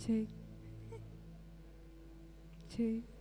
Cek. Cek.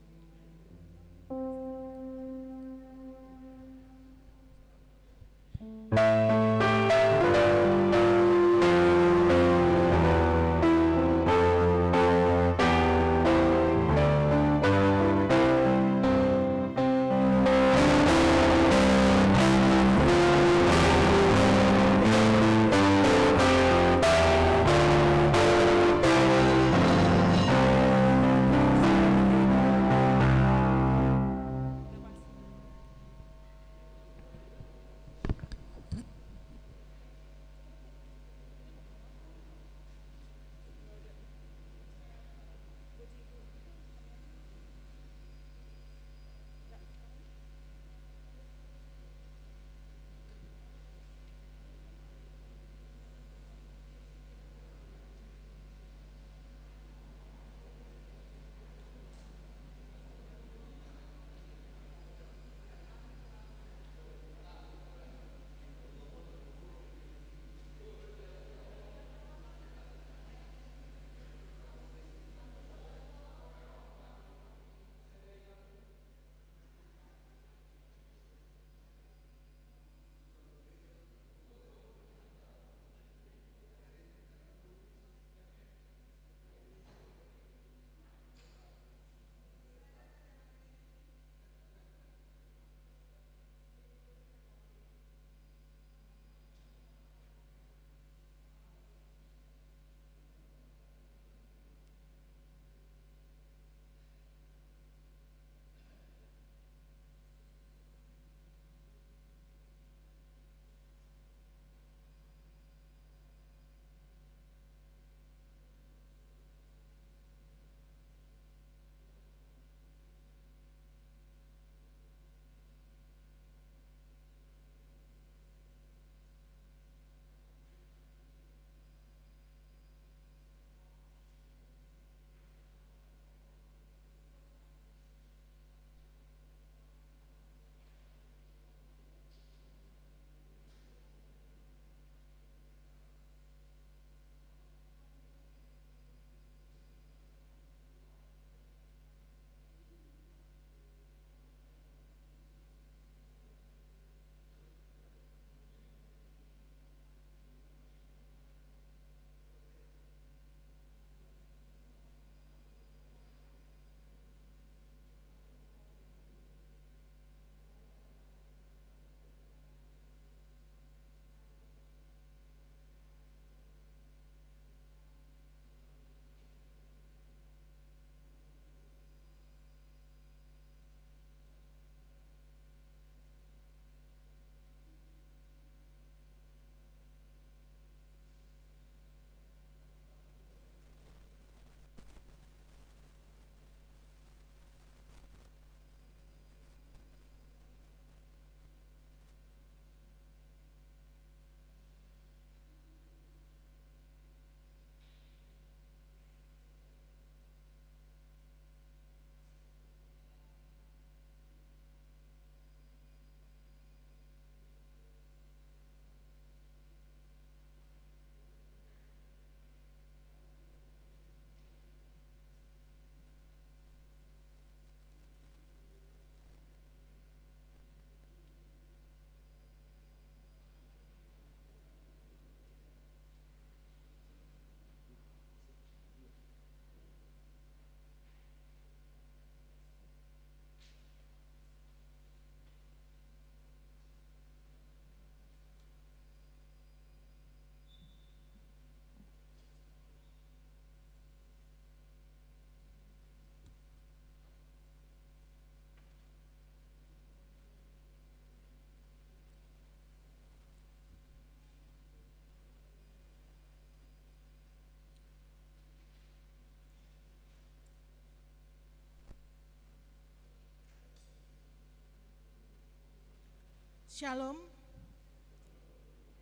Shalom,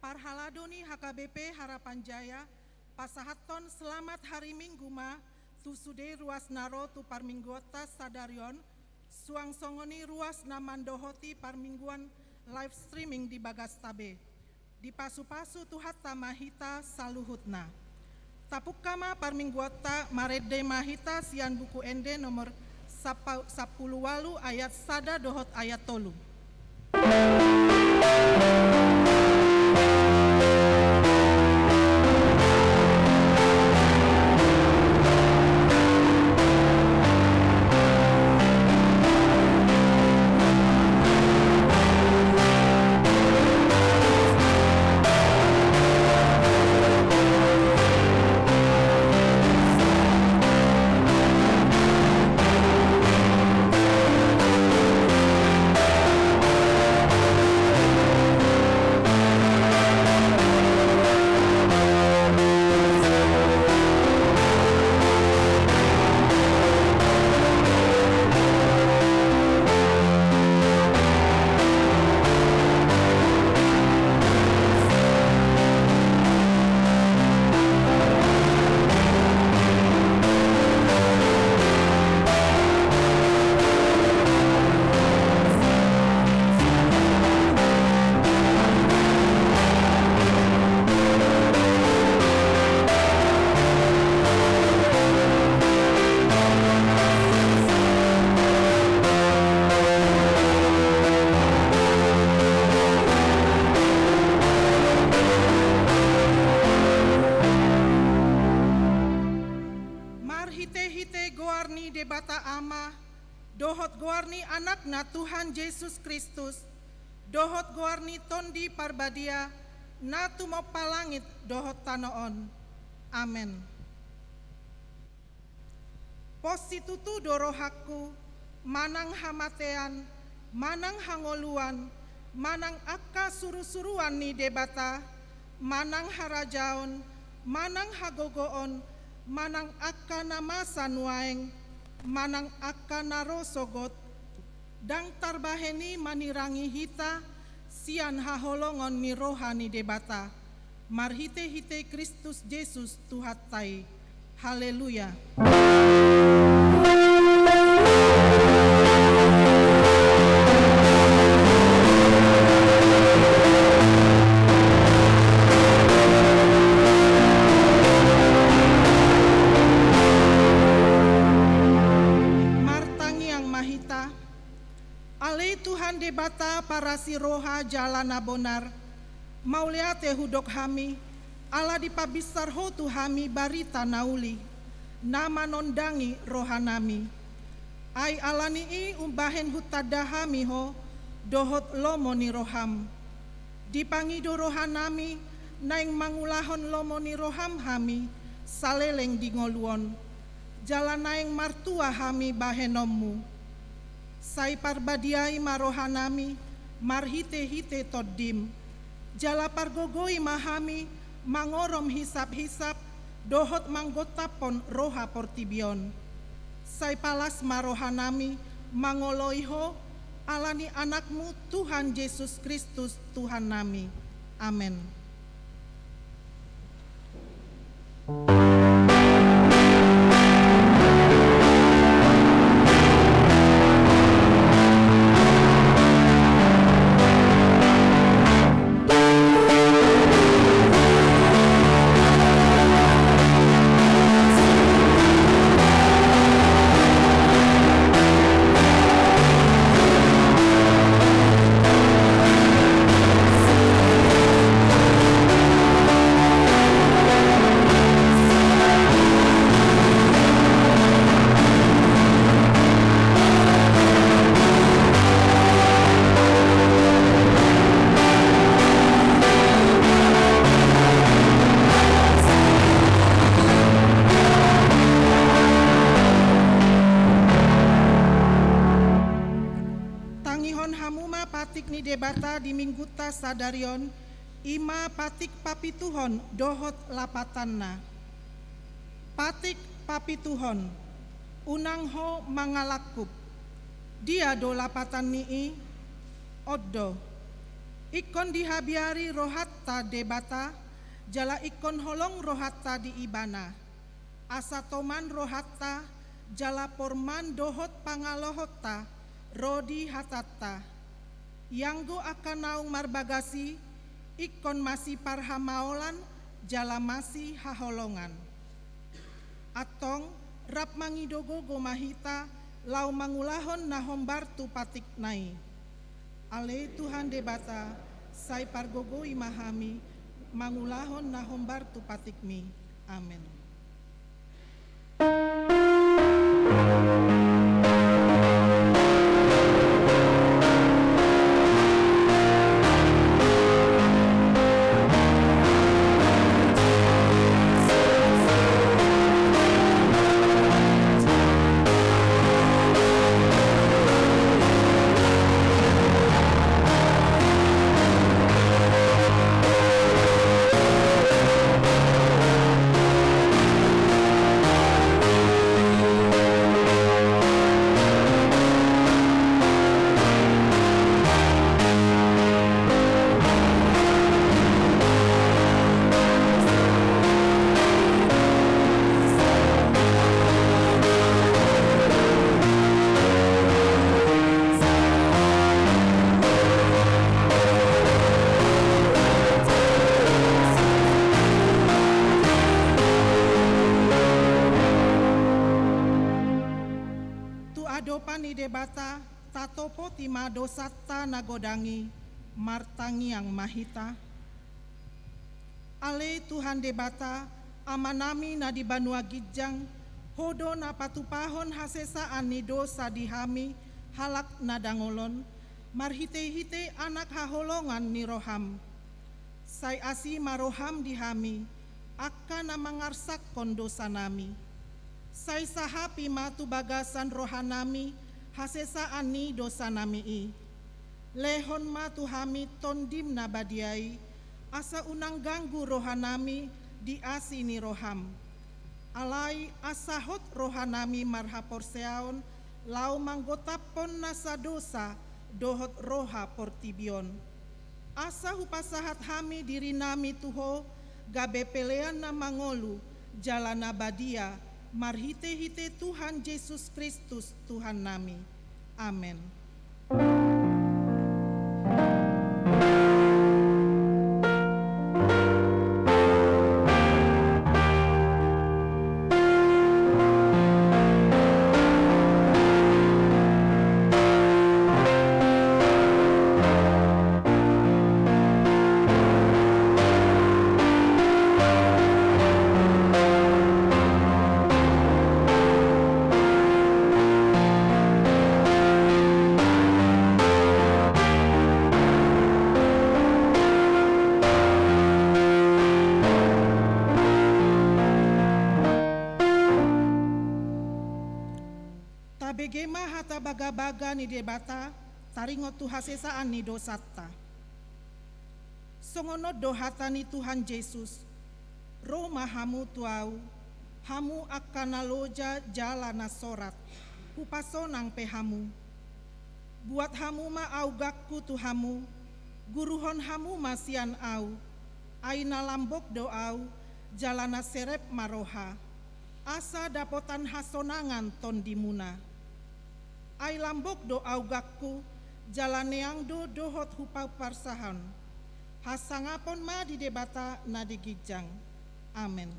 Parhaladoni HKBP Harapan Jaya, Pasahaton Selamat Hari Minggu Ma, Tusude Ruas Naro tu Parminggota Sadarion, Suang Songoni Ruas Namandohoti Parmingguan live streaming di Bagastabe, di Pasu-Pasu Tuhat Tamahita Saluhutna. Tapukama parmingguota marede mahita sian buku ende nomor 10 ayat sada dohot ayat 3. Hite-hite goarni debata ama, dohot goarni anakna Tuhan Yesus Kristus, dohot goarni tondi parbadia, natu mau palangit dohot tanoon. Amen. Positutu dorohaku, manang hamatean, manang hangoluan, manang akka suru-suruan ni debata, manang harajaon, manang hagogoon, manang akka nama sanuaeng, manang akka narosogot, dang tarbaheni manirangi hita, sian haholongon ni rohani debata, marhite-hite Kristus Yesus Tuhatai. Haleluya. Tuhan debata para si roha jalana bonar, mauliate hudok hami, ala dipabisar hotu hami barita nauli, nama nondangi rohanami. Ai alani i umbahen hutada hami ho, dohot lomoni roham. Dipangido rohanami, naing mangulahon lomoni roham hami, saleleng dingoluon. Jalan naing martua hami bahenommu. Sai parbadiai marohanami, marhite-hite toddim. Jala pargogoi mahami, mangorom hisap-hisap, dohot manggotapon roha portibion. Sai palas marohanami, mangoloiho, alani anakmu Tuhan Yesus Kristus Tuhan nami. Amen. Debata di mingguta sadarion, ima patik papituhon dohot lapatanna. Patik papituhon, unang ho mangalakup. Dia do lapatan nii, oddo. Ikon dihabiari rohatta debata, jala ikon holong rohatta di ibana. Asa toman rohatta, jala porman dohot pangalohotta, rodi hatatta. Yanggo akan naung marbagasi, ikon masih parhamaolan, jala masih haholongan. Atong rap mangidogo gomahita lau mangulahon nahombar tu patik nai. Ale Tuhan debata sai pargogo imahami mangulahon nahombar tu patikmi. Amin. Adopani debata tatopo tima dosata nagodangi martangi yang mahita. Ale Tuhan debata amanami na di banua gijang hodo na patupahon hasesa ani dosa dihami halak nadangolon marhite-hite anak haholongan ni roham. Sai asi maroham dihami akan na mangarsak kondosa nami. Sai sahapi matu bagasan rohanami hasesa ani dosa nami i. Lehon matu hami tondim nabadiai asa unang ganggu rohanami di asini roham. Alai asahot rohanami marhaporseaon lau manggotapon nasa dosa dohot roha portibion. Asa hupasahat hami diri nami tuho gabe pelean na mangolu jalana badia marhite-hite Tuhan Yesus Kristus Tuhan nami. Amin. Begema hata baga-baga ni debata taringot tu hasesaan ni dosata. Songono dohata ni Tuhan Yesus. Roma hamu tuau, hamu akan aloja jalana sorat. Hupasonang pehamu. Buat hamu ma au gakku tu hamu. Guruhon hamu masian au. Aina lambok doau, jalana serep maroha. Asa dapotan hasonangan ton dimuna. Ai lambok do augakku jalaneang do dohot hupau parsahan. Hasangapon ma di debata na digijang. Amin.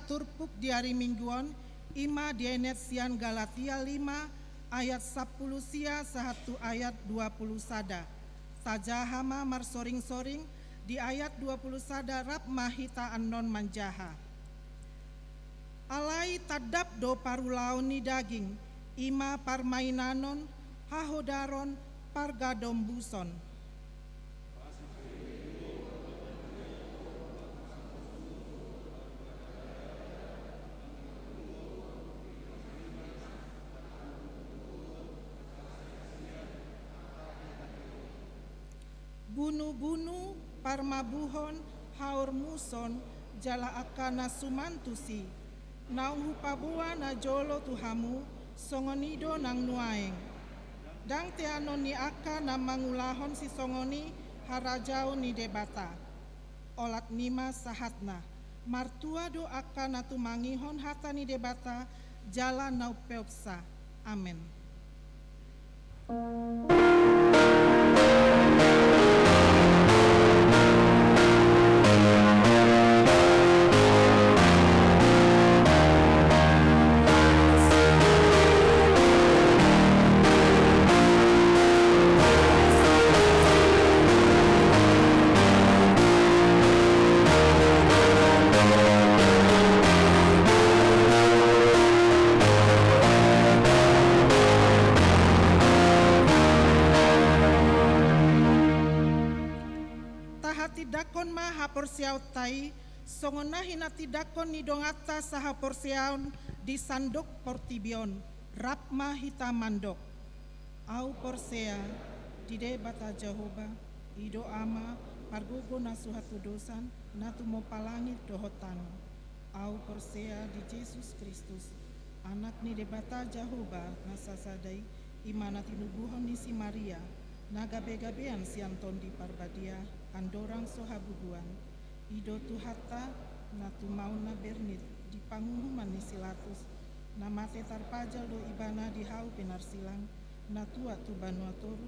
Turpuk di hari mingguan ima dienet sian Galatia 5 ayat 10 sia 1 ayat 20 sada. Saja hama marsoring-soring di ayat 20 sada rap mahita anon manjaha. Alai tadap do parulaon ni daging ima parmainanon hahodaron pargadombuson. Bunu-bunu parmabuhon haur muson jala akana sumantusi naung hupabua na jolo tuhamu songonido nang nuaeng dang teanon ni aka na mangulahon si songoni harajao ni debata olat nima sahatna martua do aka na tumangihon hata ni debata jala naupeupsa. Amen. Tidakon ma haporsiaw tai songona hina tidakon ni dongata sa haporsiaon di sandok portibion rapma hita mandok au porsea dide bata Jehovah ido ama pargogo na suhatu dosan natu mo palangit dohotano au porsea di Jesus Kristus anak ni debata Jehovah nasasadai imana tinubuhon ni si Maria nagabe-gabean si Anton di parbadia andorang sohabuguan ido tuhata natu mauna bernit di pangumuman ni silatus namate tarpajal do ibana di hau pinar silang natua tu banua toru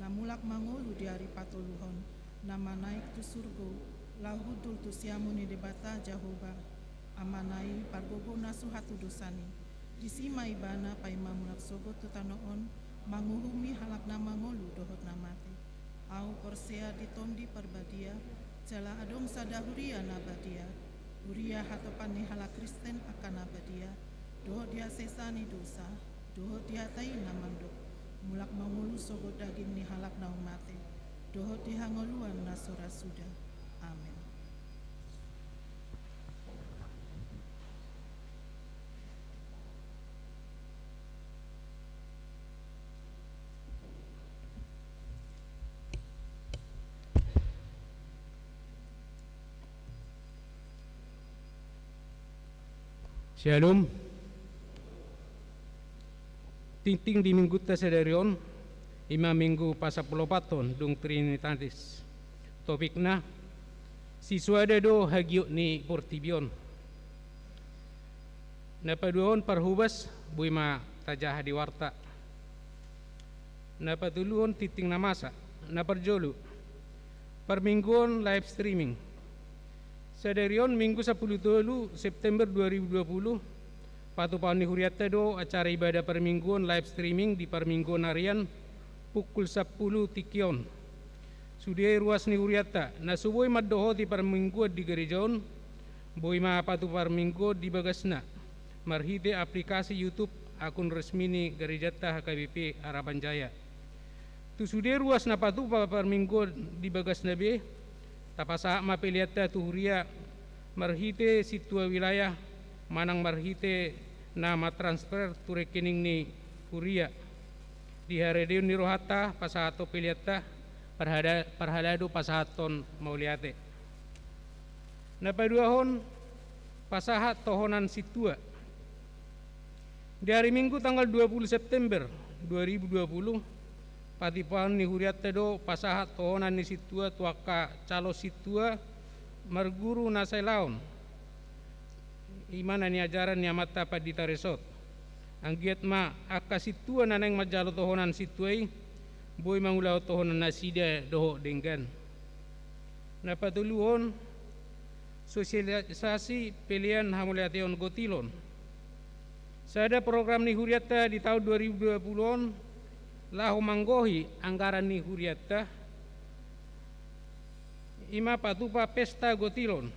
namulak mangolu di hari patoluhon nama naik tu surgo lahudul tu siamu ni debata Jehovah amanai pargogo nasu hatu dosani disima ibana pai mamulak sogot tu tanoon manguhumi halak nama ngolu dohot namate au porsea ditondi parbadia jala adong sadahuria nabadia huria hatopan ni hala Kristen akan nabadia doho dia sesani dosa doho dia tai namandok mulak mangulu sogo daging ni halak naumate doho dia ngoluan nasora sudah. Amin. Shalom. Ting di minggu tasadarion, ima minggu pasapulopaton dung Trinitatis. Topikna siswa do hagiuk ni portibion. Napaduon parhubas buima tajah di warta. Napatuluon titing namasa. Naparjolu parmingguon live streaming. Sadarion minggu 10 September 2020 patu pauni huriata do acara ibadah permingguan live streaming di permingguan harian pukul 10 tikion. Sudia ruas ni huriata nasuboi maddoho di permingguan di gerejaon boi ma patu permingguan di bagasna marhite aplikasi YouTube akun resmi ni gerejata HKBP Harapan Jaya. Tu sudia ruas na patu permingguan di bagasna be tapasa mapeliata tuhuria marhite situa wilayah manang marhite nama transfer tu rekening ni huria di haredio ni rohata pasahato peliata parhalado pasahaton mauliate napaduahon pasahat tohonan situa di hari Minggu tanggal 20 September 2020 patipan ni huriata do pasahat tohonan ni situa tuaka calo situa marguru nasai laon imana ni ajaran ni amata padita resort anggiat ma aka situa naneng majalo tohonan situai boy mangulau tohonan nasida doho denggan napatuluhon sosialisasi pilihan hamuliation gotilon sada program ni huriata di tahun 2020-on lahu manggohi anggaran ni huriata ima patupa pesta gotilon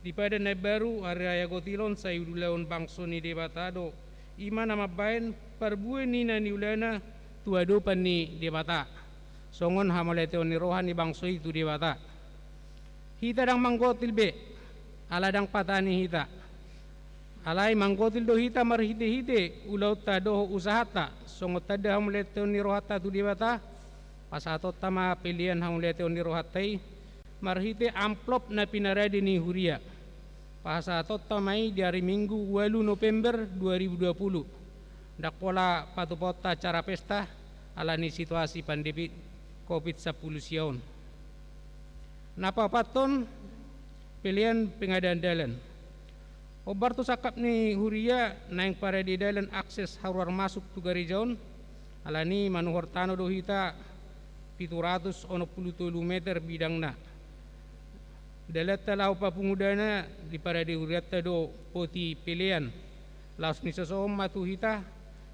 di pada naib baru hari raya gotilon sayudulaon bangso ni debatado ima nama bain perbue nina ni ulana tuado pani debata songon hamalete oni rohani bangsoi tu debata hita dang manggotil be ala dang patani hita alai manggotil do hita marhite hite ulau ta do usahata songot tada hamalete oni rohata tu debata pasatot tama pilihan hamalete oni rohatai marhite amplop na pinaradi ni huria pasatot tamai di hari Minggu 8 November 2020 dak pola patupota acara pesta alani situasi pandemi COVID-19 siaun. Napa paton pilihan pengadaan dalan. Obar tu sakap ni huria naing para di dalan akses haruar masuk tu garijaun alani manuhor tano do hita 763 meter bidangna. Dalat talau papungudana di para di huria do poti pilihan. Laos ni sesom matu hita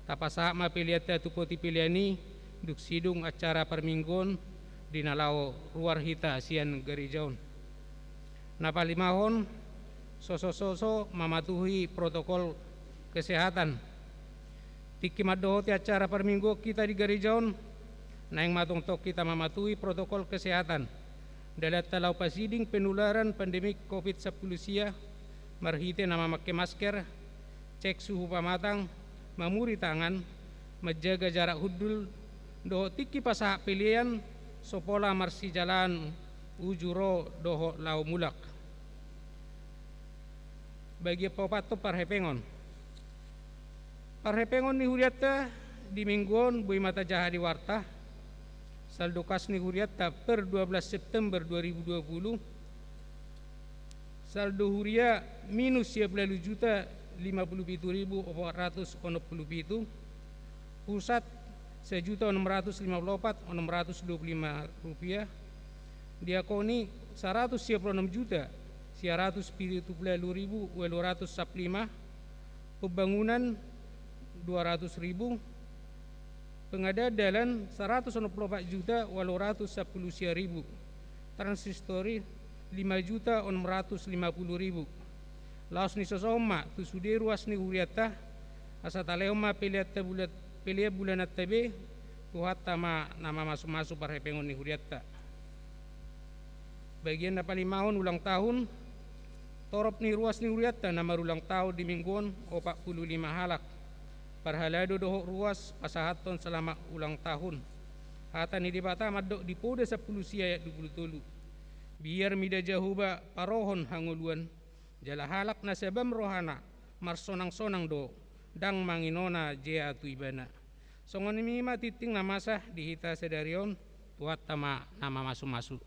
tapasa mapiliata tu poti piliani duk sidung acara perminggon di nalau ruar hita sian garijaun. Napalimahon soso mematuhi protokol kesehatan. Tikimadohoti acara perminggu kita di garijaun naing matong tok kita mematuhi protokol kesehatan. Dalam talau pasiding penularan pandemik COVID-19 sia marhite nama make masker, cek suhu pamatang, mamuri tangan, menjaga jarak hudul, doho tiki pasah pilihan, sopola marsi jalan ujuro doho lau mulak. Bagi papato parhepengon. Parhepengon ni huriata di mingguon bui mata jaha di warta. Saldo kas ni huriata per 12 September 2020. Saldo huria minus 11 juta 57.467, pusat 1.654.625 rupiah, diakoni 196.970.815, pembangunan 200.000, pengadalan 164.810.000, transistori 5.650.000. Laos ni sosoma tu sude ruas ni huriata asataleoma peliata bulan tabe tuhatta ma nama masuk parhepengon ni huriata. Bagian na palimahon ulang tahun torop ni ruas ni huriata nama ulang tahun di mingguon 45 halak parhalado dohok ruas pasahaton selama ulang tahun hata ni dibata madok di poda 10 sia ayat 23 biar mida jahuba parohon hanguluan jala halak na sebam rohana marsonang-sonang do dang manginona jea tu ibana songon mima titing namasah di hita sedarion buat tama nama masuk-masuk.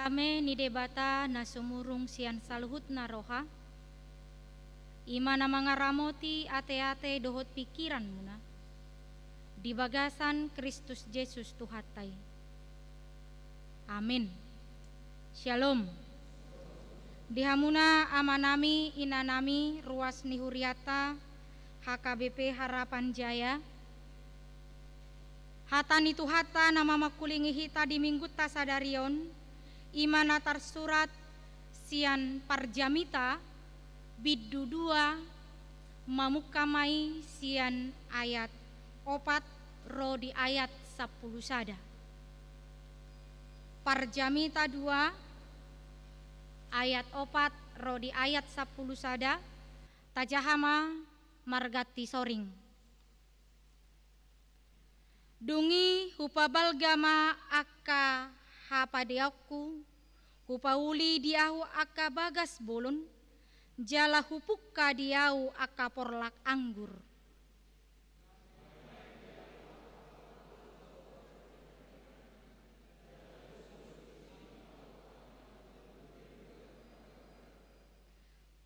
Lame ni debata na sumurung sian saluhut na roha. Ima na mga ramoti ate-ate dohot pikiran muna. Di bagasan Kristus Yesus Tuhatay. Amin. Shalom. Dihamuna amanami inanami ruas ni Huriata HKBP Harapan Jaya. Hata ni Tuhata nama makulingi hita di minggu tasadarion. Imana tarsurat sian parjamita biddu 2 mamukamai sian ayat 4 ro di ayat 10 sada. Parjamita 2 ayat 4 ro di ayat 10 sada. Tajahama margati soring. Dungi hupabalgama akka hapadeakku, hupauli diahu akka bagas bolon, jala hupukka diau akka porlak anggur.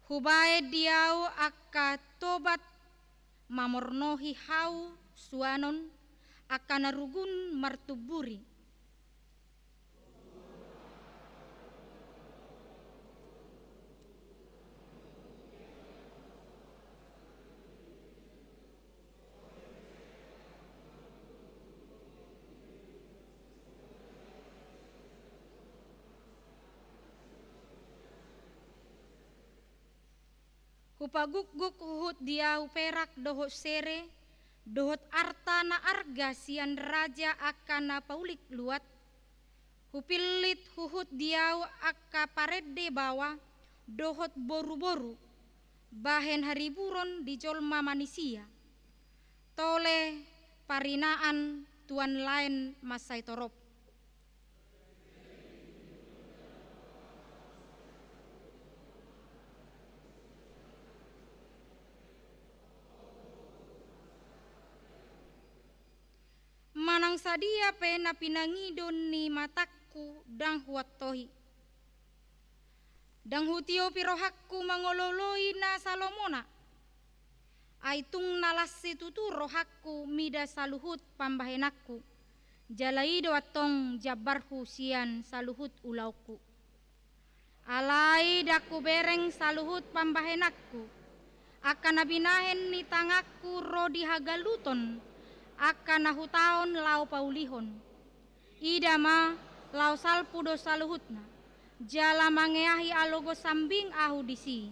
Hubae diau akka tobat mamornohi hau suanon akka narugun martuburi. Hupaguk-guk uhut diau perak dohot sere, dohot arta na arga sian raja akana paulik luat. Hupilit huhut diau akka parede bawa, dohot boru-boru, bahen hariburon di jolma manusia. Tole parinaan tuan lain masai torop. Manang sadia pena pinangidon ni mataku dang huatohi. Dang hutio pirohakku mangololoi na salomona. Aitung nalasi tutu rohakku mida saluhut pambahenakku. Jalaido atong jabarhu sian saluhut ulauku. Alai daku bereng saluhut pambahenakku. Akan nabinahen ni tangakku rodi hagaluton. Akan nahutaon lau paulihon. Idama lau salpudo saluhutna. Jala mangeahi alogo sambing ahu disi.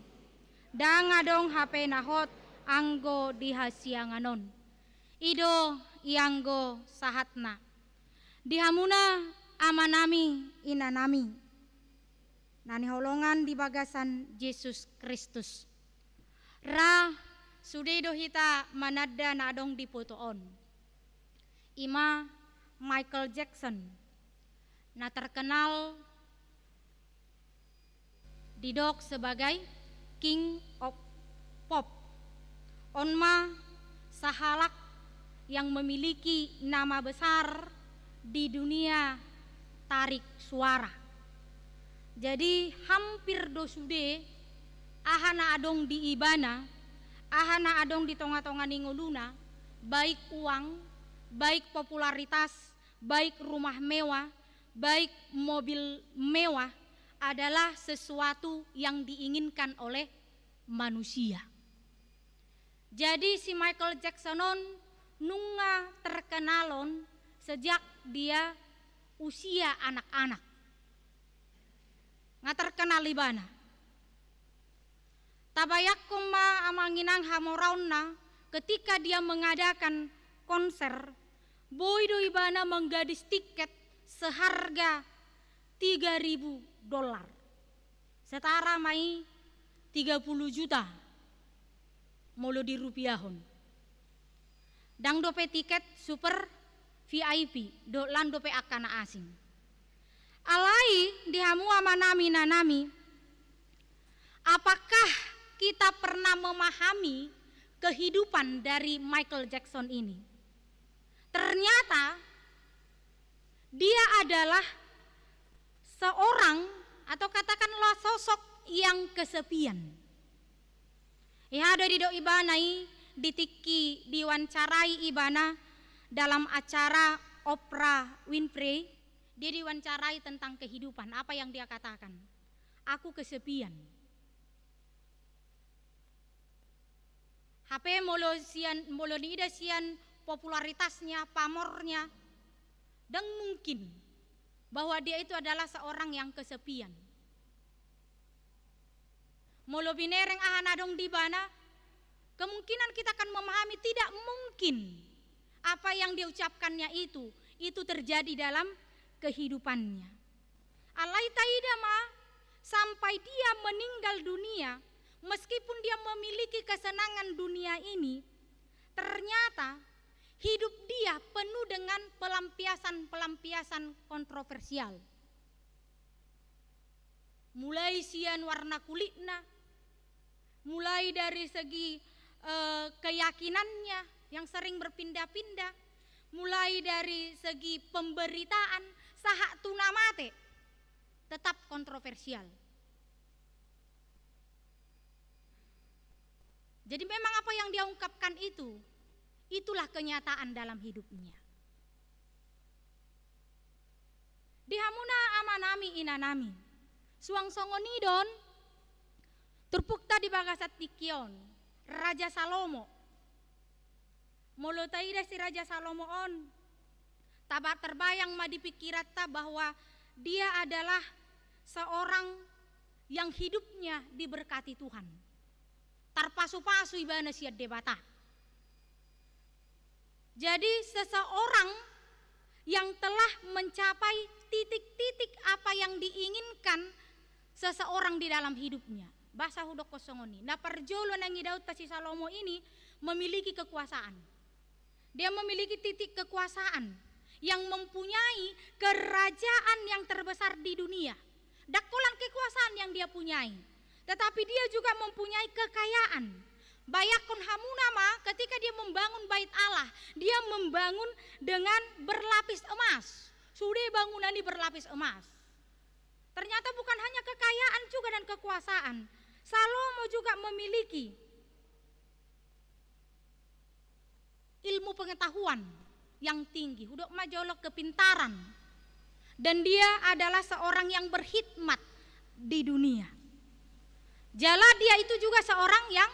Dangadong hape nahot anggo dihasianganon. Ido ianggo sahatna. Dihamuna amanami inanami. Nani holongan di bagasan Yesus Kristus. Ra sudedo hita manada nadong diputoon. Ima Michael Jackson na terkenal didok sebagai King of Pop. Onma sahalak yang memiliki nama besar di dunia tarik suara. Jadi hampir dosude ahana adong di ibana, ahana adong di tonga-tonga ningoluna, baik uang, baik popularitas, baik rumah mewah, baik mobil mewah adalah sesuatu yang diinginkan oleh manusia. Jadi si Michael Jacksonon nunga terkenalon sejak dia usia anak-anak. Nga terkenal ibana. Tabayak kuma amanginang hamorauna ketika dia mengadakan konser. Boydo ibana menggadis tiket seharga $3.000. Setara mai 30 juta. Molo di rupiahon. Dang dope tiket super VIP, lan dope akana asing. Alai dihamu amanami nanami. Apakah kita pernah memahami kehidupan dari Michael Jackson ini? Ternyata dia adalah seorang atau katakanlah sosok yang kesepian. Ya ada di dok ibanai ditiki diwawancarai ibana dalam acara Oprah Winfrey. Dia diwawancarai tentang kehidupan. Apa yang dia katakan? Aku kesepian. HP molo nida sian popularitasnya, pamornya, dan mungkin bahwa dia itu adalah seorang yang kesepian. Molo binereng ahanadong di bana, kemungkinan kita akan memahami tidak mungkin apa yang dia ucapkannya itu terjadi dalam kehidupannya. Alai taidama sampai dia meninggal dunia, meskipun dia memiliki kesenangan dunia ini, ternyata hidup dia penuh dengan pelampiasan-pelampiasan kontroversial. Mulai sian warna kulitnya, mulai dari segi keyakinannya yang sering berpindah-pindah, mulai dari segi pemberitaan, sahak tunamate, tetap kontroversial. Jadi memang apa yang dia ungkapkan itulah kenyataan dalam hidupnya. Dihamuna amanami inanami, suang songonidon, turpukta di bagasat tikion, Raja Salomo. Molotaida si Raja Salomo on, tabat terbayang ma di pikirata bahwa dia adalah seorang yang hidupnya diberkati Tuhan. Tarpasu-pasu ibana siat debata. Jadi seseorang yang telah mencapai titik-titik apa yang diinginkan seseorang di dalam hidupnya. Bahasa hudok kosongoni. Nah perjolo nang idaut si Salomo ini memiliki kekuasaan. Dia memiliki titik kekuasaan yang mempunyai kerajaan yang terbesar di dunia. Dakolan kekuasaan yang dia punyai. Tetapi dia juga mempunyai kekayaan. Bayakon hamunama ketika dia membangun bait Allah, dia membangun dengan berlapis emas. Sudah bangunan ini berlapis emas. Ternyata bukan hanya kekayaan juga dan kekuasaan. Salomo juga memiliki ilmu pengetahuan yang tinggi, hudok majolok kepintaran. Dan dia adalah seorang yang berkhidmat di dunia. Jala dia itu juga seorang yang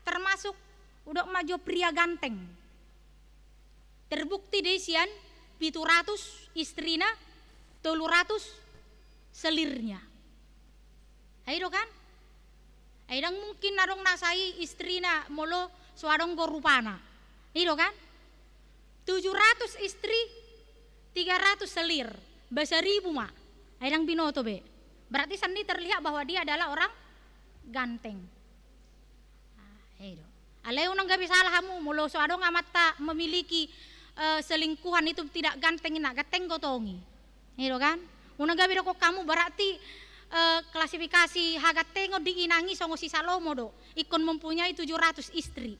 termasuk udok majo pria ganteng. Terbukti desian 700 istrina, 300 selirnya. Ayo kan? Aidang mungkin narong nasai istrina molo suadong gorupana. Ayo kan? 700 istri, 300 selir, basaribu ma. Aidang binoto be. Berarti sandi terlihat bahwa dia adalah orang ganteng. Aleu nang gabi salah kamu mulo soadong amat tak memiliki selingkuhan itu tidak ganteng nak gateng gotongi. Itu kan? Unang gabi kok kamu berarti klasifikasi hagatengo diinangi songo si Salomo do. Ikon mempunyai 700 istri.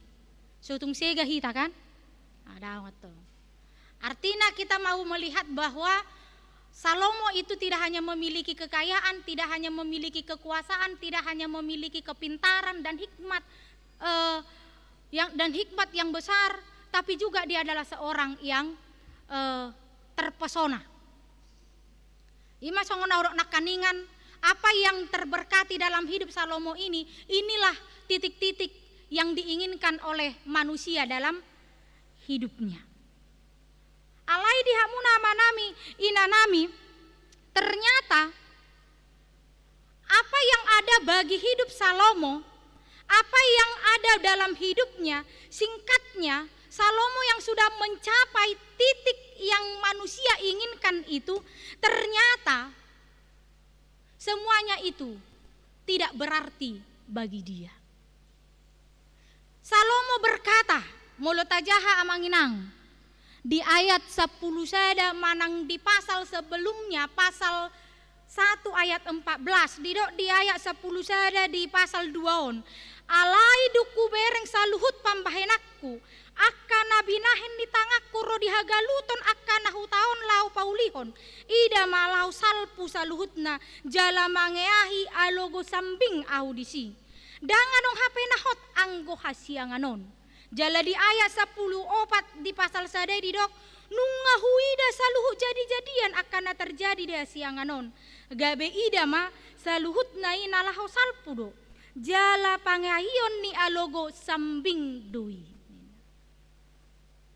Sutung sega hita kan? Ada waktu. Artinya kita mau melihat bahwa Salomo itu tidak hanya memiliki kekayaan, tidak hanya memiliki kekuasaan, tidak hanya memiliki kepintaran dan hikmat yang besar, tapi juga dia adalah seorang yang terpesona. Ima songon aurok nakaningan, apa yang terberkati dalam hidup Salomo ini, inilah titik-titik yang diinginkan oleh manusia dalam hidupnya. Alai dihamuna manami inanami, ternyata apa yang ada bagi hidup Salomo, apa yang ada dalam hidupnya, singkatnya Salomo yang sudah mencapai titik yang manusia inginkan itu, ternyata semuanya itu tidak berarti bagi dia. Salomo berkata, molotajaha amanginang, di ayat 10 sada manang di pasal sebelumnya, pasal 1 ayat 14, di ayat 10 sada di pasal 2 on. Alai duku bereng saluhut pambahenakku, akana mabinahen di tangak kuro dihagaluton akan nahutaon lau paulihon ida malau salpu saluhutna jala mangeahi alogo sambing audisi danganong hape nahot anggo hasianganon jala di ayat 10 di pasal sadai di dok nunga huida saluhut jadi-jadian akan terjadi di hasianganon gabe ida ma saluhutna inalahu salpu do jala pangahion ni alogo sambing dui.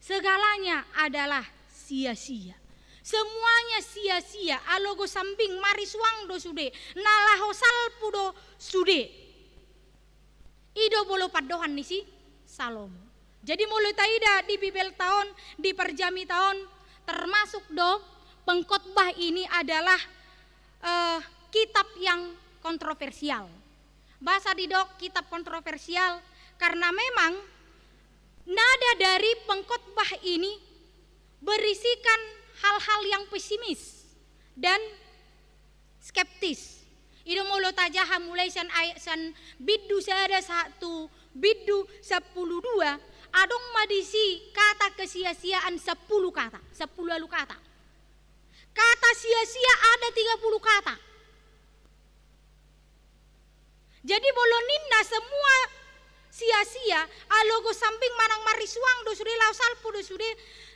Segalanya adalah sia-sia. Semuanya sia-sia. Alogo sambing mariswang do sude. Nalaho salpu do sude. Ido bolo padohan nisi Salomo. Jadi mulai taida di Bibel tahun, di perjami tahun, termasuk do pengkhotbah ini adalah kitab yang kontroversial. Bahasa di dok kitab kontroversial karena memang nada dari pengkhotbah ini berisikan hal-hal yang pesimis dan skeptis. Ido molo tajaha mulai san ayat san biddu sada 1 biddu 10:2 adong madisi kata kesia-siaan 10 kata, 10 lalu kata. Kata sia-sia ada 30 kata. Jadi bolo ninna semua sia-sia alogo samping manang mariswang do sude lau salpu do sude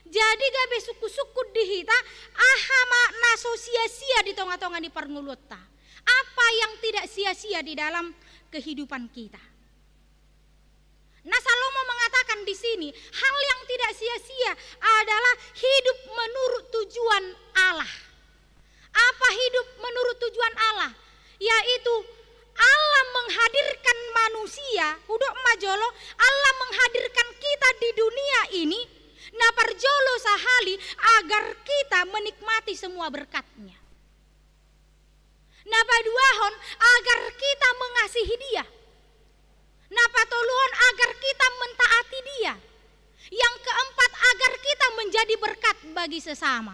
jadi gabe suku-suku dihita ahama naso sia-sia di tonga-tonga di parngulutta apa yang tidak sia-sia di dalam kehidupan kita. Nah Salomo mengatakan di sini hal yang tidak sia-sia adalah hidup menurut tujuan Allah. Apa hidup menurut tujuan Allah? Yaitu Allah menghadirkan manusia, udok majolo, Allah menghadirkan kita di dunia ini, naparjolo sahali agar kita menikmati semua berkatnya. Napaduahon agar kita mengasihi dia. Napatoluhon agar kita mentaati dia. Yang keempat agar kita menjadi berkat bagi sesama.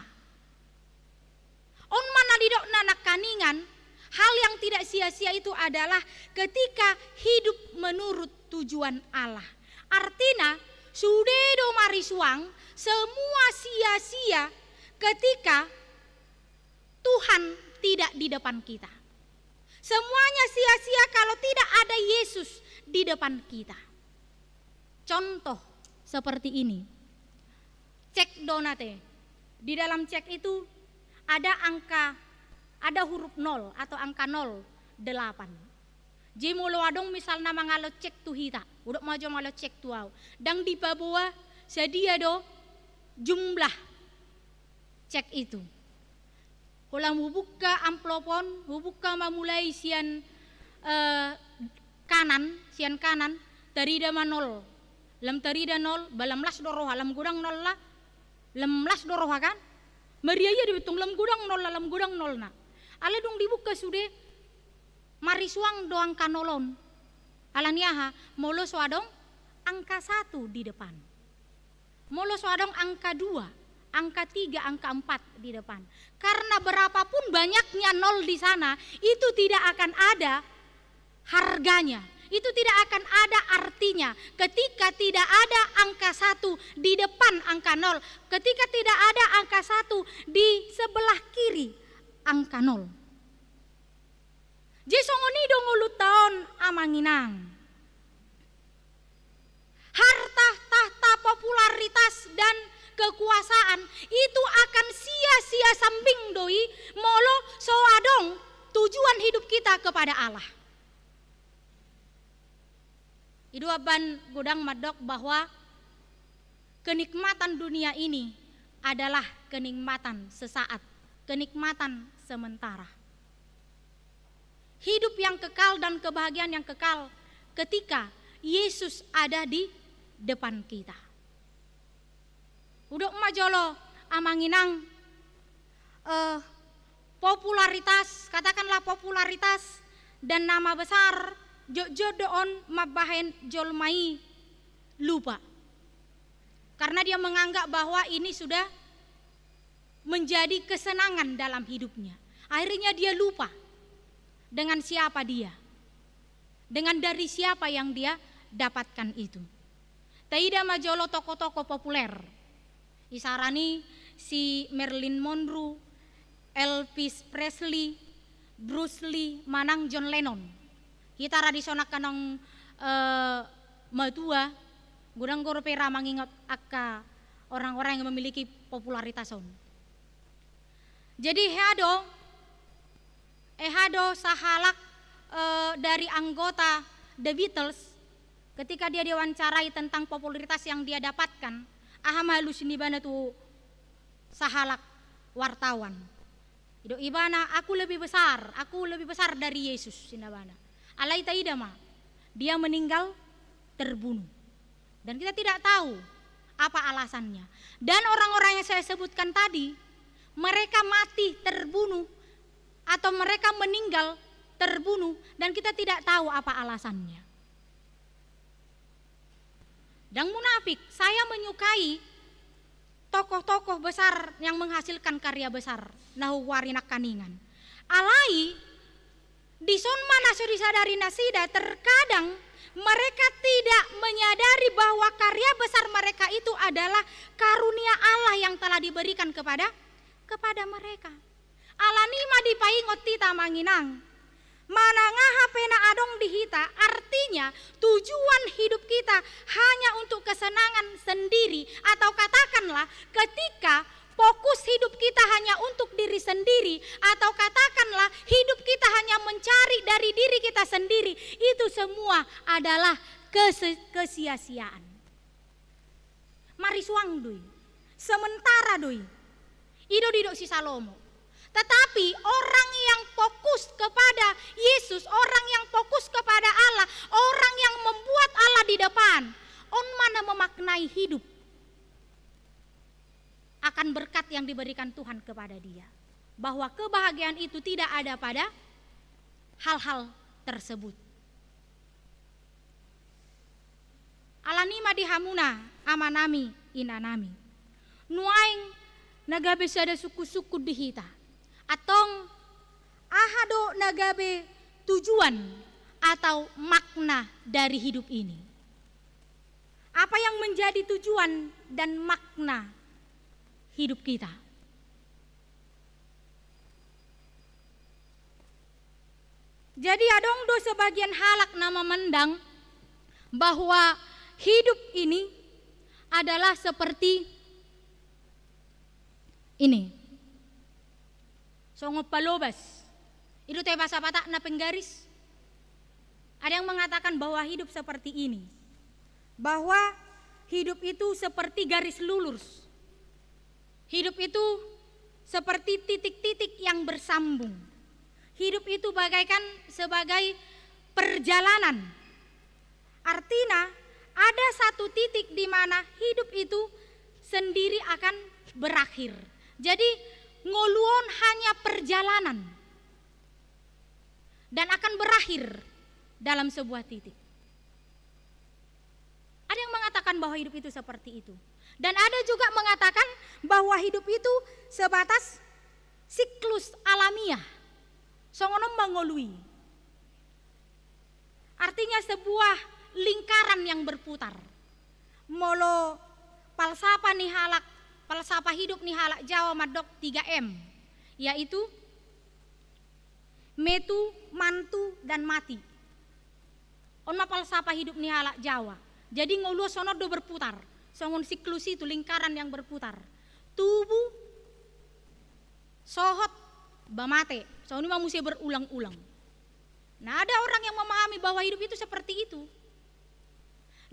On manadidok nanak kaningan. Hal yang tidak sia-sia itu adalah ketika hidup menurut tujuan Allah. Artinya, sudedo mariswang, semua sia-sia ketika Tuhan tidak di depan kita. Semuanya sia-sia kalau tidak ada Yesus di depan kita. Contoh seperti ini. Cek donate. Di dalam cek itu ada huruf 0 atau angka 08. Jadi mulu adong misalnya mangalo cek tu hita, udah maju malo cek tu au. Dan di bawah sedia do jumlah cek itu. Kalau buka amplopon, buka memulai sian kanan, tarida manol, lam tarida 0, balamlas doroha, lam gudang 0 lah, lamlas doroha kan? Mariaya dibetung lam gudang 0 lah, lam gudang 0 na. Ale dong dibuka sude mariswang do angka nolon. Alaniaha molo swadong angka 1 di depan. Molo swadong angka 2, angka 3, angka 4 di depan. Karena berapapun banyaknya 0 di sana, itu tidak akan ada harganya. Itu tidak akan ada artinya ketika tidak ada angka 1 di depan angka 0. Ketika tidak ada angka 1 di sebelah kiri angka 0. Jesongoni dongulu taon amanginang. Harta, tahta, popularitas dan kekuasaan itu akan sia-sia sambing doi molo soadong tujuan hidup kita kepada Allah. Itu aban godang madok bahwa kenikmatan dunia ini adalah kenikmatan sesaat, kenikmatan sementara. Hidup yang kekal dan kebahagiaan yang kekal ketika Yesus ada di depan kita. Udok majolo amanginang popularitas, katakanlah popularitas dan nama besar jodoon mabahen jolmai lupa. Karena dia menganggap bahwa ini sudah menjadi kesenangan dalam hidupnya. Akhirnya dia lupa dengan siapa dia, dengan dari siapa yang dia dapatkan itu. Taida majolo toko-toko populer. Isarani si Marilyn Monroe, Elvis Presley, Bruce Lee, manang John Lennon. Kita radisonak kanang matua, gudang goropera mangingat akka orang-orang yang memiliki popularitason. Jadi ehado sahalak dari anggota The Beatles ketika dia diwawancarai tentang popularitas yang dia dapatkan, aham halus ini bana tuh sahalak wartawan. Ido ibana aku lebih besar dari Yesus sinabana. Alai taidama, dia meninggal terbunuh. Dan kita tidak tahu apa alasannya. Dan orang-orang yang saya sebutkan tadi, mereka mati terbunuh atau mereka meninggal terbunuh dan kita tidak tahu apa alasannya. Dan munafik, saya menyukai tokoh-tokoh besar yang menghasilkan karya besar. Nahu warinak kaningan. Alai di son mana disadari nasida terkadang mereka tidak menyadari bahwa karya besar mereka itu adalah karunia Allah yang telah diberikan kepada mereka. Alanima dipaingot tita manginang. Manangaha pena adong dihita, artinya tujuan hidup kita hanya untuk kesenangan sendiri, atau katakanlah ketika fokus hidup kita hanya untuk diri sendiri, atau katakanlah hidup kita hanya mencari dari diri kita sendiri, itu semua adalah kesia-siaan. Mari suang doi, sementara doi, ido didok si Salomo. Tetapi orang yang fokus kepada Yesus, orang yang fokus kepada Allah, orang yang membuat Allah di depan, on mana memaknai hidup akan berkat yang diberikan Tuhan kepada dia. Bahwa kebahagiaan itu tidak ada pada hal-hal tersebut. Alanima dihamuna amanami inanami. Nuaing nagabe sada suku-suku dihita. Atong ahado nagabe tujuan atau makna dari hidup ini. Apa yang menjadi tujuan dan makna hidup kita? Jadi adong do sebagian halak nama mendang bahwa hidup ini adalah seperti ini. Songo palobas. Itu teh bahasa Batak na penggaris. Ada yang mengatakan bahwa hidup seperti ini. Bahwa hidup itu seperti garis lurus. Hidup itu seperti titik-titik yang bersambung. Hidup itu bagaikan sebagai perjalanan. Artinya ada satu titik di mana hidup itu sendiri akan berakhir. Jadi ngoluon hanya perjalanan dan akan berakhir dalam sebuah titik. Ada yang mengatakan bahwa hidup itu seperti itu. Dan ada juga mengatakan bahwa hidup itu sebatas siklus alamiah. Songonom mangolui. Artinya sebuah lingkaran yang berputar. Molo palsapa nih halak, palsapa hidup nih halak Jawa madok 3M, yaitu metu, mantu, dan mati. Onna palsapa hidup nih halak Jawa. Jadi ngulu sono do berputar. Songon siklus itu lingkaran yang berputar. Tubuh, sohot, bamate. Soalnya manusia berulang-ulang. Nah ada orang yang memahami bahwa hidup itu seperti itu.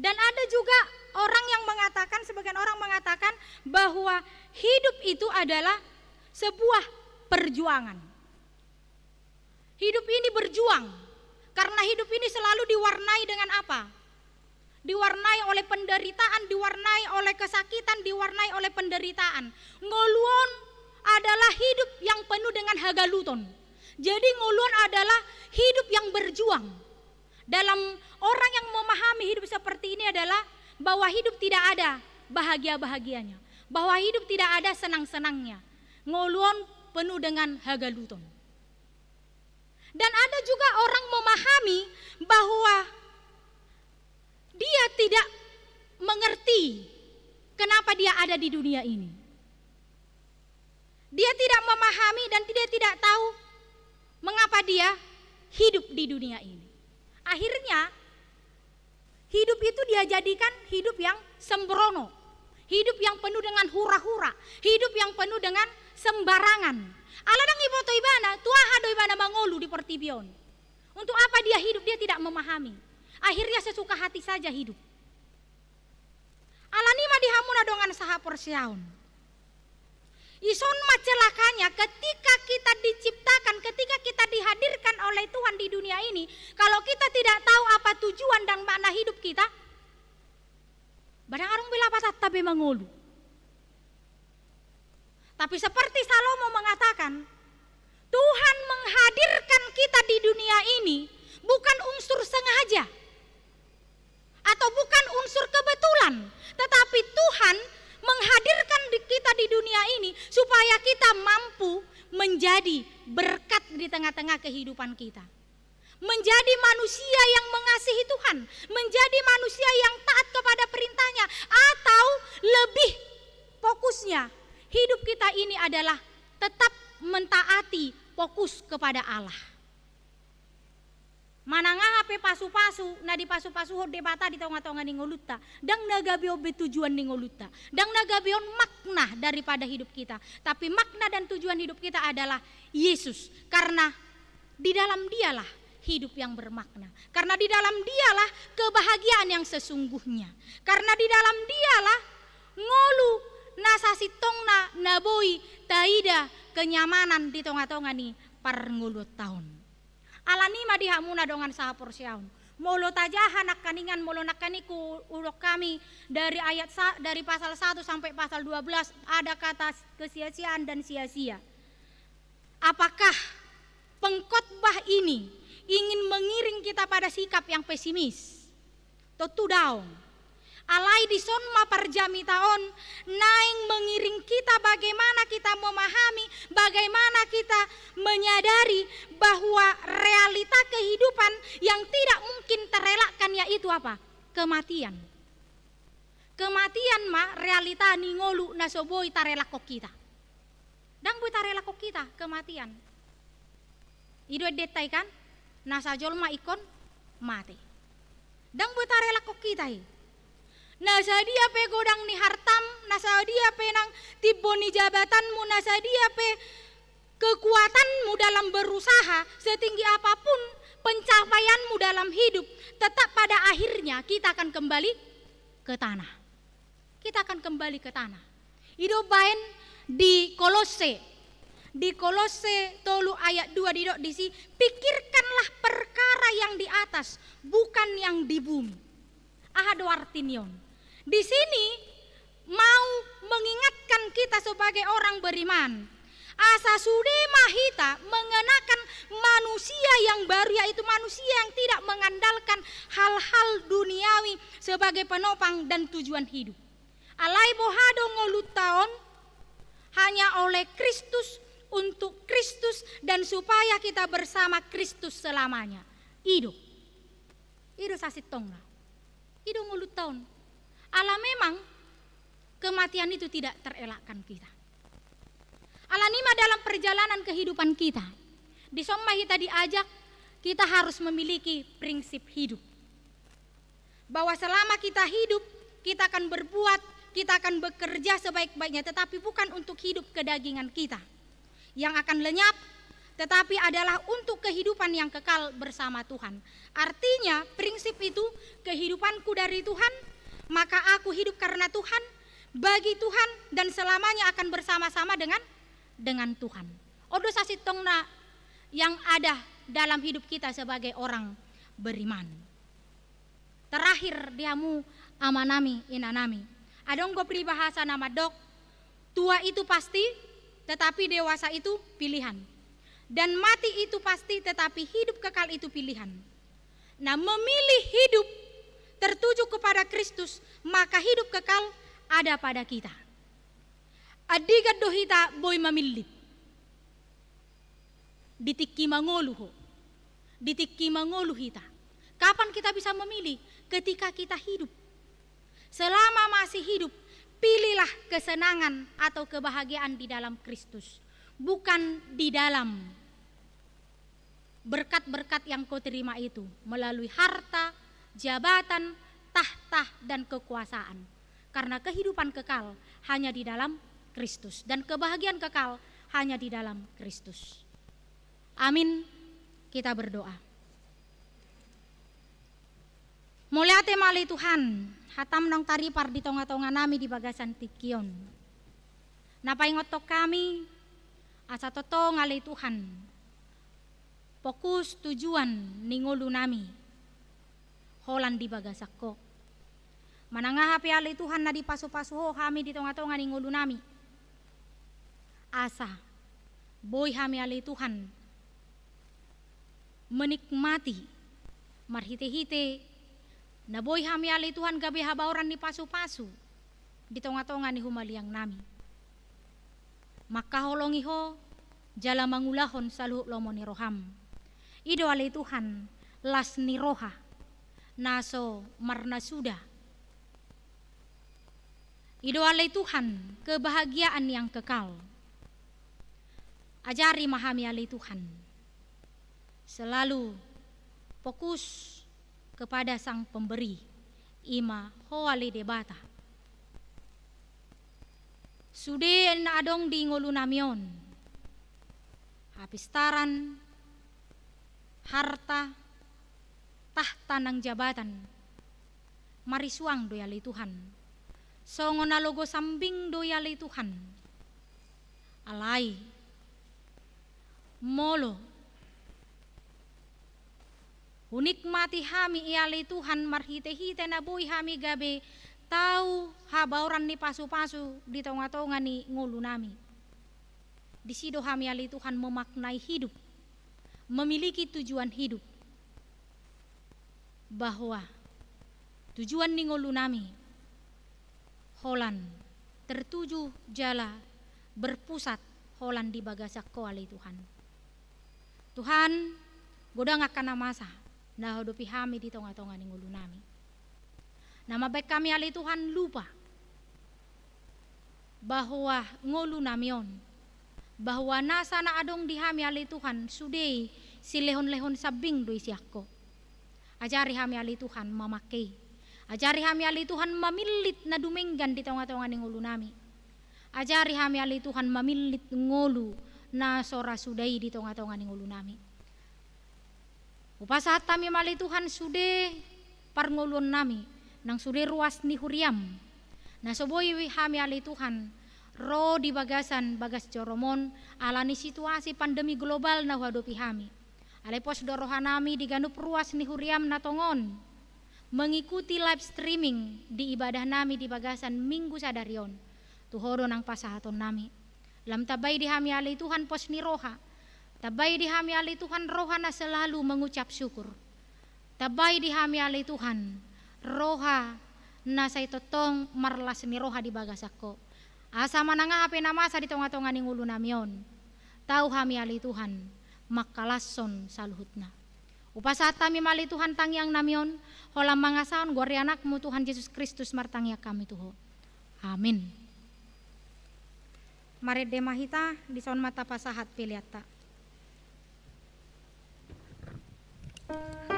Dan ada juga orang yang mengatakan, sebagian orang mengatakan bahwa hidup itu adalah sebuah perjuangan. Hidup ini berjuang. Karena hidup ini selalu diwarnai dengan apa? Diwarnai oleh penderitaan, diwarnai oleh kesakitan, diwarnai oleh penderitaan. Ngoluon adalah hidup yang penuh dengan hagaluton. Jadi ngoluon adalah hidup yang berjuang. Dalam orang yang memahami hidup seperti ini adalah bahwa hidup tidak ada bahagia-bahagianya. Bahwa hidup tidak ada senang-senangnya. Ngoluon penuh dengan hagaluton. Dan ada juga orang memahami bahwa dia tidak mengerti kenapa dia ada di dunia ini. Dia tidak memahami dan dia tidak tahu mengapa dia hidup di dunia ini. Akhirnya hidup itu dia jadikan hidup yang sembrono, hidup yang penuh dengan hura-hura, hidup yang penuh dengan sembarangan. Aladang iboto ibana, tuaha do ibana mangolu di portibion. Untuk apa dia hidup? Dia tidak memahami. Akhirnya sesuka hati saja hidup. Alanima dihamuna dengan saha porsiaun. Ison celakanya ketika kita diciptakan, ketika kita dihadirkan oleh Tuhan di dunia ini, kalau kita tidak tahu apa tujuan dan makna hidup kita, badang arung bila patat tabe mangolu. Tapi seperti Salomo mengatakan, Tuhan menghadirkan kita di dunia ini bukan unsur sengaja atau bukan unsur kebetulan, tetapi Tuhan menghadirkan kita di dunia ini supaya kita mampu menjadi berkat di tengah-tengah kehidupan kita. Menjadi manusia yang mengasihi Tuhan, menjadi manusia yang taat kepada perintahnya, atau lebih fokusnya hidup kita ini adalah tetap mentaati fokus kepada Allah. Manangah hape pasu-pasu, na di pasu-pasu ho debata di tonga-tonga ni ngoluta, dang nagabio betujuan ni ngoluta, dang nagabion makna daripada hidup kita. Tapi makna dan tujuan hidup kita adalah Yesus, karena di dalam Dialah hidup yang bermakna. Karena di dalam Dialah kebahagiaan yang sesungguhnya. Karena di dalam Dialah ngolu nasasitongna naboi taida kenyamanan di tonga-tonga ni par ngulu tahun. Alanima dihamuna dengan saha porsiaun. Molo tajaha nak kaningan molo nak kaniku ulok kami dari dari pasal 1 sampai pasal 12 ada kata kesia-siaan dan sia-sia. Apakah pengkhotbah ini ingin mengiring kita pada sikap yang pesimis? Tentu daun. Alai di sonma perjami tahun naing mengiring kita bagaimana kita memahami, bagaimana kita menyadari bahwa realita kehidupan yang tidak mungkin terelakkan yaitu apa? Kematian. Kematian realita ningolu nasoboi tarelako kita. Dang boi tarelako kita kematian. Ido detai kan? Nasa jolma ikon mati. Dang boi tarelako kita nasa dia pe godang ni hartam, nasa dia pe nang tibo ni jabatanmu, nasa dia pe kekuatanmu dalam berusaha, setinggi apapun pencapaianmu dalam hidup, tetap pada akhirnya kita akan kembali ke tanah. Kita akan kembali ke tanah. Ido baen di Kolose. Di Kolose 3 ayat 2 didok disi, pikirkanlah perkara yang di atas, bukan yang di bumi. Ahado artinion. Di sini mau mengingatkan kita sebagai orang beriman. Asa sudema hita mengenakan manusia yang baru, yaitu manusia yang tidak mengandalkan hal-hal duniawi sebagai penopang dan tujuan hidup. Alai bohado ngolutaon hanya oleh Kristus, untuk Kristus, dan supaya kita bersama Kristus selamanya. Ido sasitongna. Ido ngolutaon. Allah memang kematian itu tidak terelakkan kita. Alanima dalam perjalanan kehidupan kita, di somma kita diajak, kita harus memiliki prinsip hidup. Bahwa selama kita hidup, kita akan berbuat, kita akan bekerja sebaik-baiknya, tetapi bukan untuk hidup kedagingan kita yang akan lenyap, tetapi adalah untuk kehidupan yang kekal bersama Tuhan. Artinya prinsip itu, kehidupanku dari Tuhan, maka aku hidup karena Tuhan, bagi Tuhan, dan selamanya akan bersama-sama dengan Tuhan. Odo sasitongna yang ada dalam hidup kita sebagai orang beriman. Terakhir diamu amanami inanami. Adong go peribahasa nama dok, tua itu pasti, tetapi dewasa itu pilihan. Dan mati itu pasti, tetapi hidup kekal itu pilihan. Nah, memilih hidup tertuju kepada Kristus, maka hidup kekal ada pada kita. Adigat dohita boy mamilip. Ditikki mangoluho. Ditikki mangolu hita. Kapan kita bisa memilih? Ketika kita hidup. Selama masih hidup, pilihlah kesenangan atau kebahagiaan di dalam Kristus, bukan di dalam berkat-berkat yang kau terima itu melalui harta, jabatan, tahta, dan kekuasaan. Karena kehidupan kekal hanya di dalam Kristus dan kebahagiaan kekal hanya di dalam Kristus. Amin. Kita berdoa. Muliate mali Tuhan, hatam nang taripar di tonga-tonga nami di bagasan tikion. Napai ngotok kami, asa toto ngali Tuhan. Fokus tujuan ningolu nami. Holan di bagasakko. Manangah hapi ali Tuhan na di pasu-pasu ho kami di tonga-tonga ningolu nami. Asa, boy kami ali Tuhan. Menikmati, marhite-hite, na boy kami ali Tuhan gabi habauran ni pasu-pasu. Di tonga-tonga ni humaliang nami. Maka holongi ho, jala mangulahon saluh lomo ni roham. Ido ali Tuhan, las ni roha, naso marna sudah. Ido ali Tuhan, kebahagiaan yang kekal. Ajari mahami ali Tuhan. Selalu fokus kepada sang pemberi. Ima hoali debata. Sude na adong di ngolu namion. Hapistaran, harta, tahta ng jabatan. Marisuang doyali Tuhan. Songo na logo sambing doyali Tuhan. Alay, molo, hunikmati hami iali Tuhan marhite-hite na buhay hami gabi tau habauran ni pasu-pasu di tonga-tonga ni ngulu nami. Di sido hami ali Tuhan memaknai hidup, memiliki tujuan hidup, bahwa tujuan ni ngulu nami holan tertuju jala berpusat holan di bagasak ko ali Tuhan. Tuhan godang akan masa na hidupi hami di tonga-tonga ni ngulu nami. Nama baik kami ali Tuhan lupa bahwa ngulu namion, bahwa nasa na adong di hami ali Tuhan sudei si lehon-lehon sabing do isiakko. Ajari hami ali Tuhan mamakai. Ajari hami ali Tuhan mamilit na dumenggan di tonga-tonga ni ngulu nami. Ajari hami ali Tuhan mamilit ngulu na sora sudai di tonga-tonga ni ngulu nami. Upasahat kami mali Tuhan sude parngulun nami nang sude ruas ni huriam. Na soboy hami ali Tuhan ro di bagasan bagas joromon alani situasi pandemi global na hadopi hami. Alepos dorohan nami diganup ruas ni huriam na tongon. Mengikuti live streaming di ibadah nami di bagasan Minggu Sadarion. Tuhoro nang pasahaton nami. Lam tabay di hami ali Tuhan pos ni roha. Tabay di hami ali Tuhan roha na selalu mengucap syukur. Tabay di hami ali Tuhan roha na say totong marlas ni roha di bagasako. Asa mananga hape na masa di tonga-tonga ni ngulu namion. Tau hami ali Tuhan makalason saluhutna. Upasahat kami mali Tuhan tangyang namion. Holam mangasaon gori anakmu Tuhan Yesus Kristus martangya kami tuho. Amin. Mari demahita di saun mata pasahat piliata. Tuhan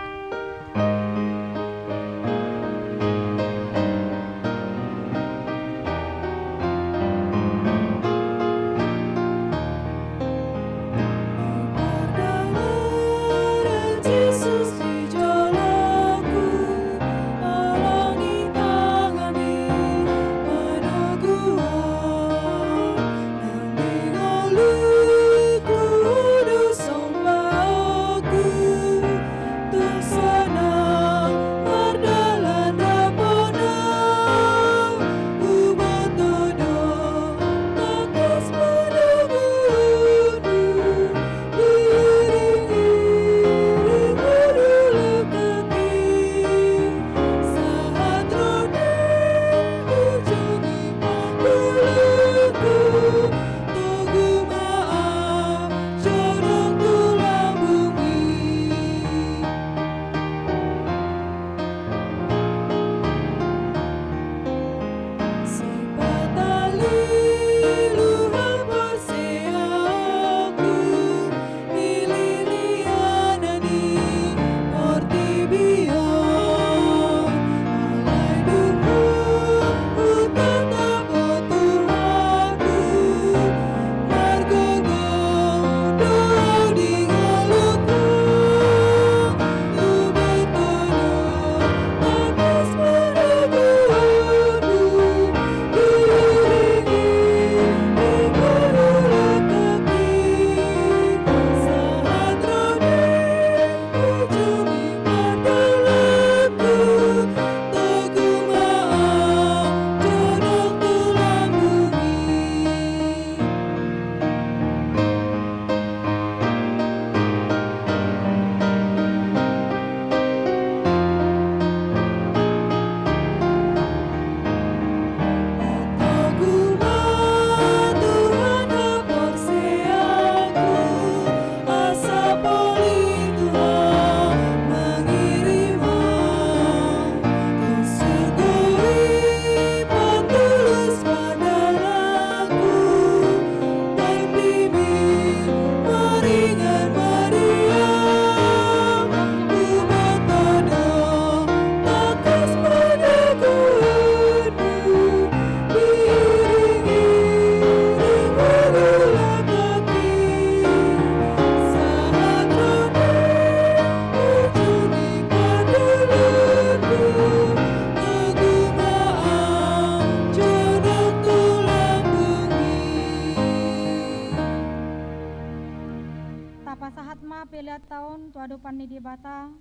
peliat tahun tu adopan ni debata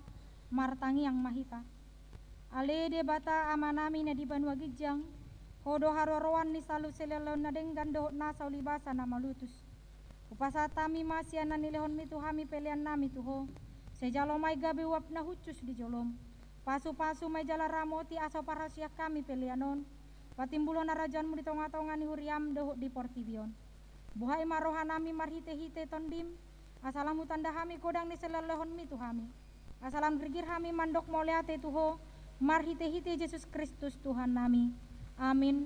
martangi yang mahita. Ale debata amanami na di Banua Gijang, hodo harorowan ni salu selelon na denggan dohot na saulibasa na malutus. Upasatami masiana nilehon mitu hami pelian nami tuho, sejalo mai gabi wap na hucus di jolom. Pasu-pasu may jala ramoti aso parasya kami pelianon, patimbulo na rajanmu di tonga-tonga ni huriam dohot di Portibion. Buhay marohanami marhite-hite tondim, asalam tanda hami kodang ni selelehon mitu hami. Asalam gergir hami mandok moleate tuho, marhite-hite Yesus Kristus Tuhan nami. Amin.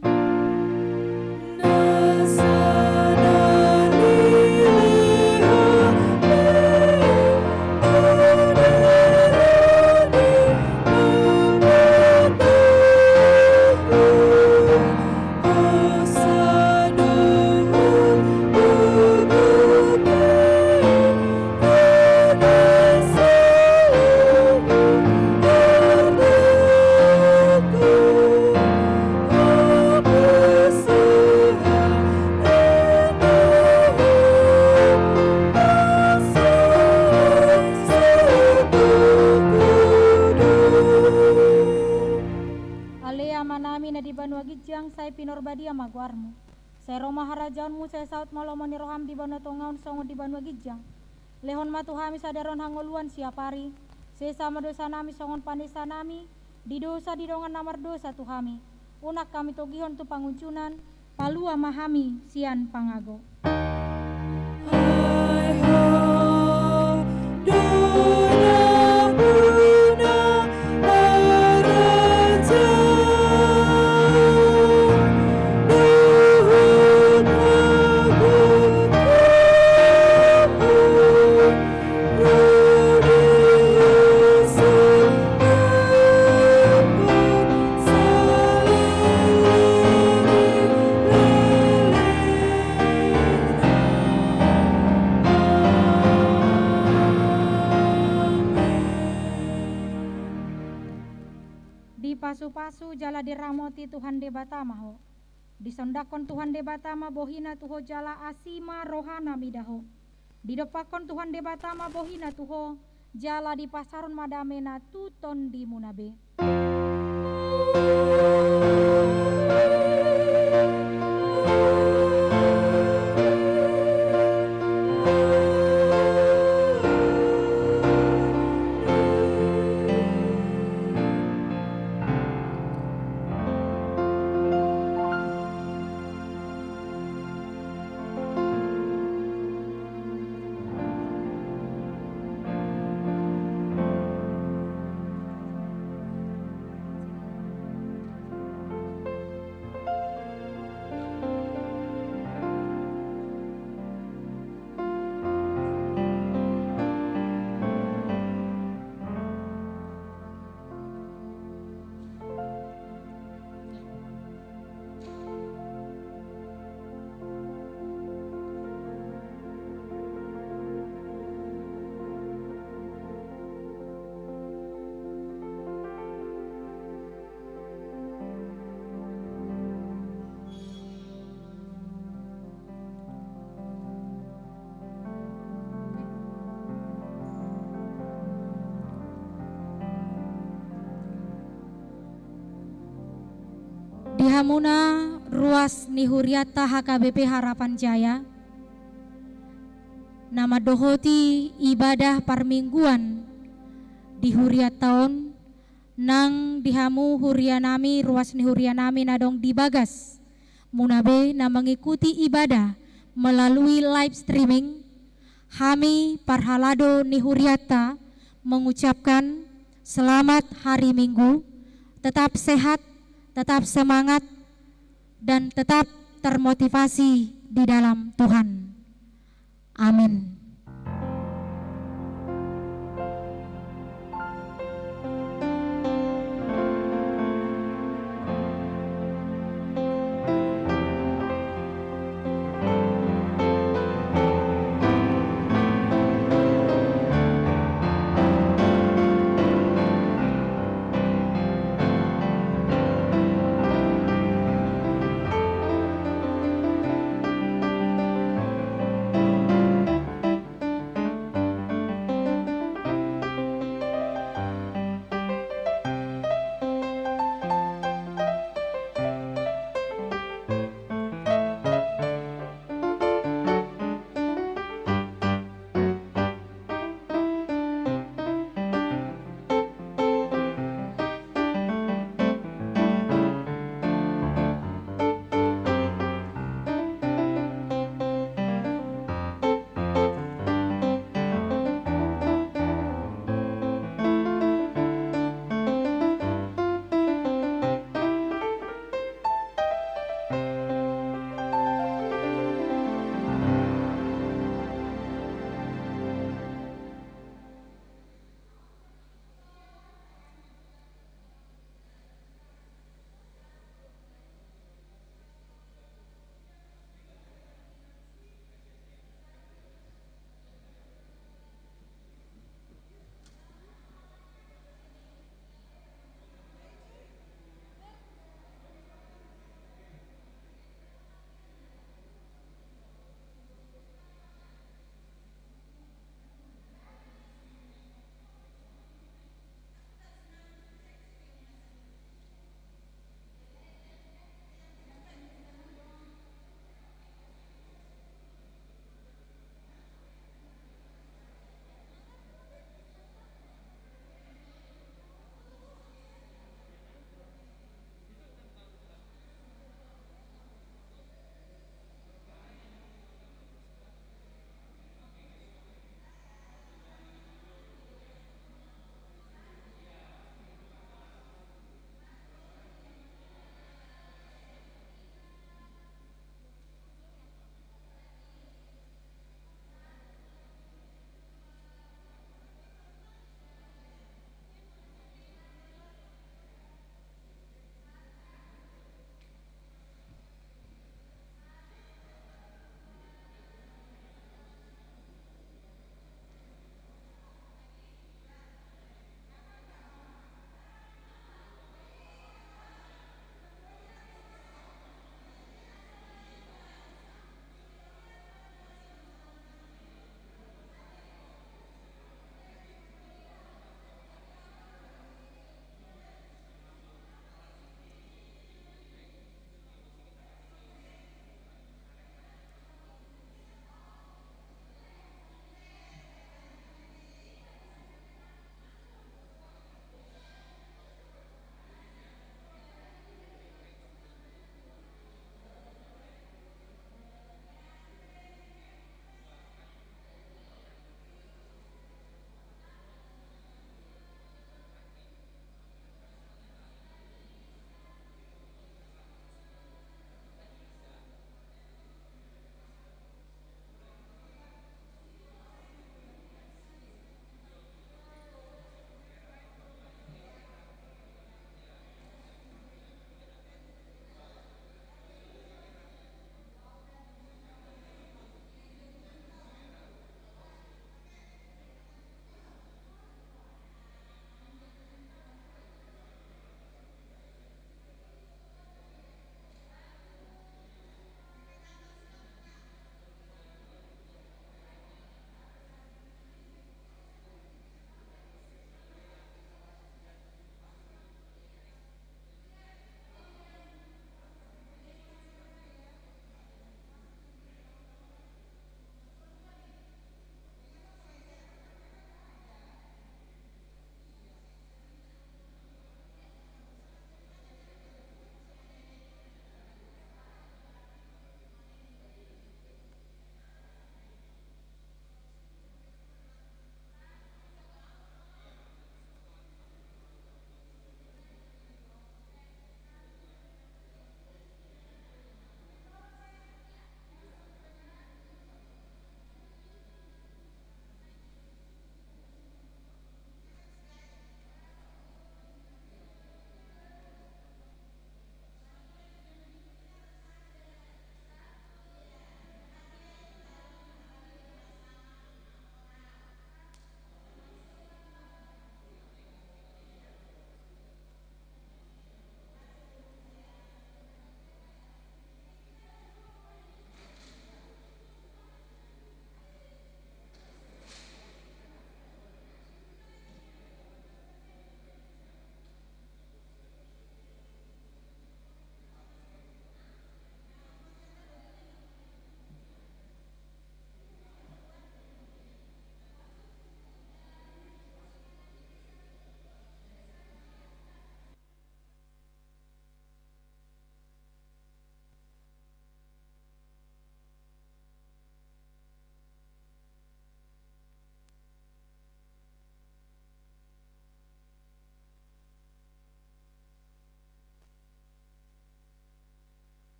Saya pinorbadi amaguarmu. Saya Roma harajaunmu saya saut malomoni roham di Banua Tongaun songo di Banua Gijang. Lehon matu hami sadaron hangoluan siapari. Saya sama dosa nami songon pandesa nami. Di dosa di dongan namar dosa tu hami. Unak kami togihon tu panguncunan. Palua mahami sian pangago. Pasu-pasu jala diramoti Tuhan debata maho. Disondakon Tuhan debata ma bohina tuho jala asima rohana midaho. Didopakon Tuhan debata ma bohina tuho jala di pasaron madamena tuton di munabe. Dihamuna ruas nihuriata HKBP Harapan Jaya. Nama dohoti ibadah parmingguan di huriat tahun nang dihamu hurianami ruas nihurianami nadong dibagas. Munabe na mengikuti ibadah melalui live streaming. Hami parhalado nihuriata mengucapkan selamat hari Minggu, tetap sehat, tetap semangat, dan tetap termotivasi di dalam Tuhan. Amin.